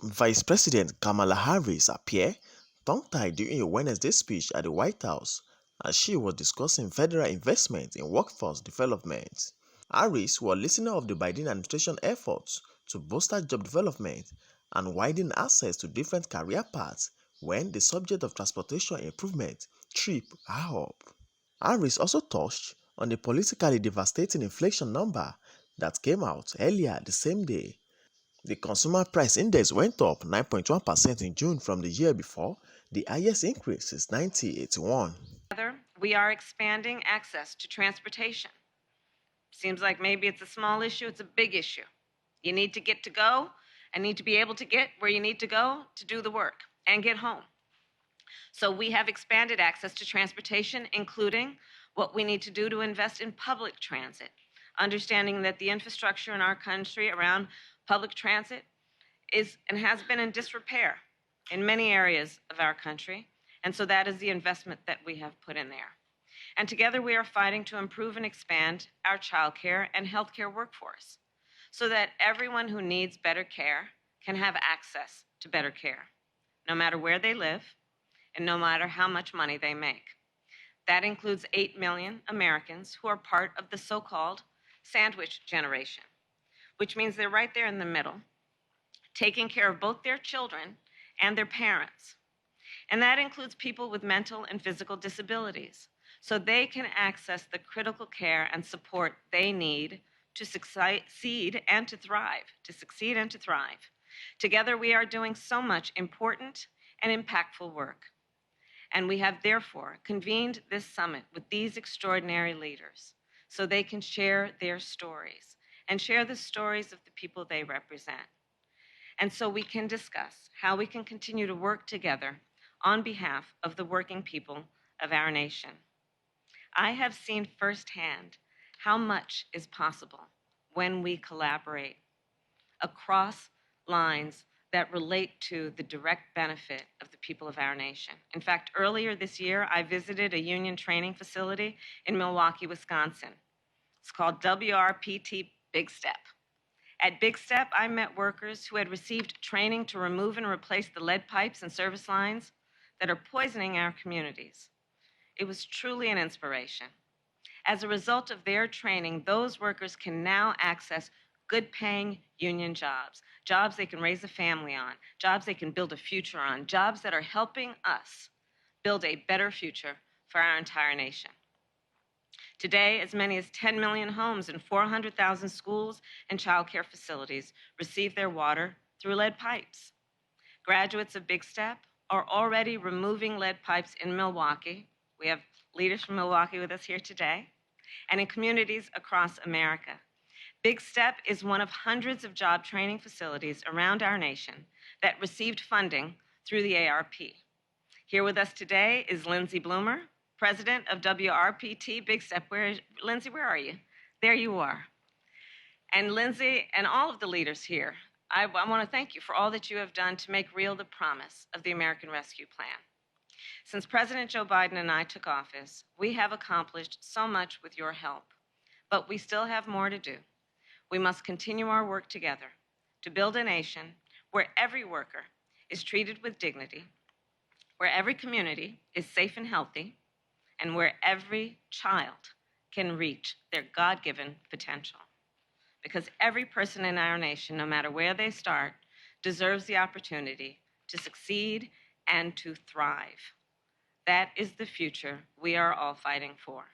Vice President Kamala Harris appeared tongue-tied during a Wednesday speech at the White House as she was discussing federal investment in workforce development. Harris was listener of the Biden administration efforts to bolster job development and widen access to different career paths when the subject of transportation improvement tripped her up. Harris also touched on the politically devastating inflation number that came out earlier the same day. The consumer price index went up 9.1% in June from the year before, the highest increase since 1981. Together, we are expanding access to transportation. Seems like maybe it's a small issue, it's a big issue. You need to get to go and need to be able to get where you need to go to do the work and get home. So we have expanded access to transportation, including what we need to do to invest in public transit, understanding that the infrastructure in our country around public transit is and has been in disrepair in many areas of our country. And so that is the investment that we have put in there. And together we are fighting to improve and expand our child care and healthcare workforce so that everyone who needs better care can have access to better care, no matter where they live and no matter how much money they make. That includes 8 million Americans who are part of the so-called sandwich generation, which means they're right there in the middle, taking care of both their children and their parents. And that includes people with mental and physical disabilities, so they can access the critical care and support they need to succeed and to thrive, Together, we are doing so much important and impactful work. And we have therefore convened this summit with these extraordinary leaders so they can share their stories and share the stories of the people they represent. And so we can discuss how we can continue to work together on behalf of the working people of our nation. I have seen firsthand how much is possible when we collaborate across lines that relate to the direct benefit of the people of our nation. In fact, earlier this year, I visited a union training facility in Milwaukee, Wisconsin. It's called WRPT Big Step. At Big Step, I met workers who had received training to remove and replace the lead pipes and service lines that are poisoning our communities. It was truly an inspiration. As a result of their training, those workers can now access good-paying union jobs, jobs they can raise a family on, jobs they can build a future on, jobs that are helping us build a better future for our entire nation. Today, as many as 10 million homes and 400,000 schools and child care facilities receive their water through lead pipes. Graduates of Big Step are already removing lead pipes in Milwaukee. We have leaders from Milwaukee with us here today, and in communities across America. Big Step is one of hundreds of job training facilities around our nation that received funding through the ARP. Here with us today is Lindsay Bloomer, president of WRPT Big Step. Lindsay, where are you? There you are. And Lindsay and all of the leaders here, I want to thank you for all that you have done to make real the promise of the American Rescue Plan. Since President Joe Biden and I took office, we have accomplished so much with your help, but we still have more to do. We must continue our work together to build a nation where every worker is treated with dignity, where every community is safe and healthy, and where every child can reach their God-given potential. Because every person in our nation, no matter where they start, deserves the opportunity to succeed and to thrive. That is the future we are all fighting for.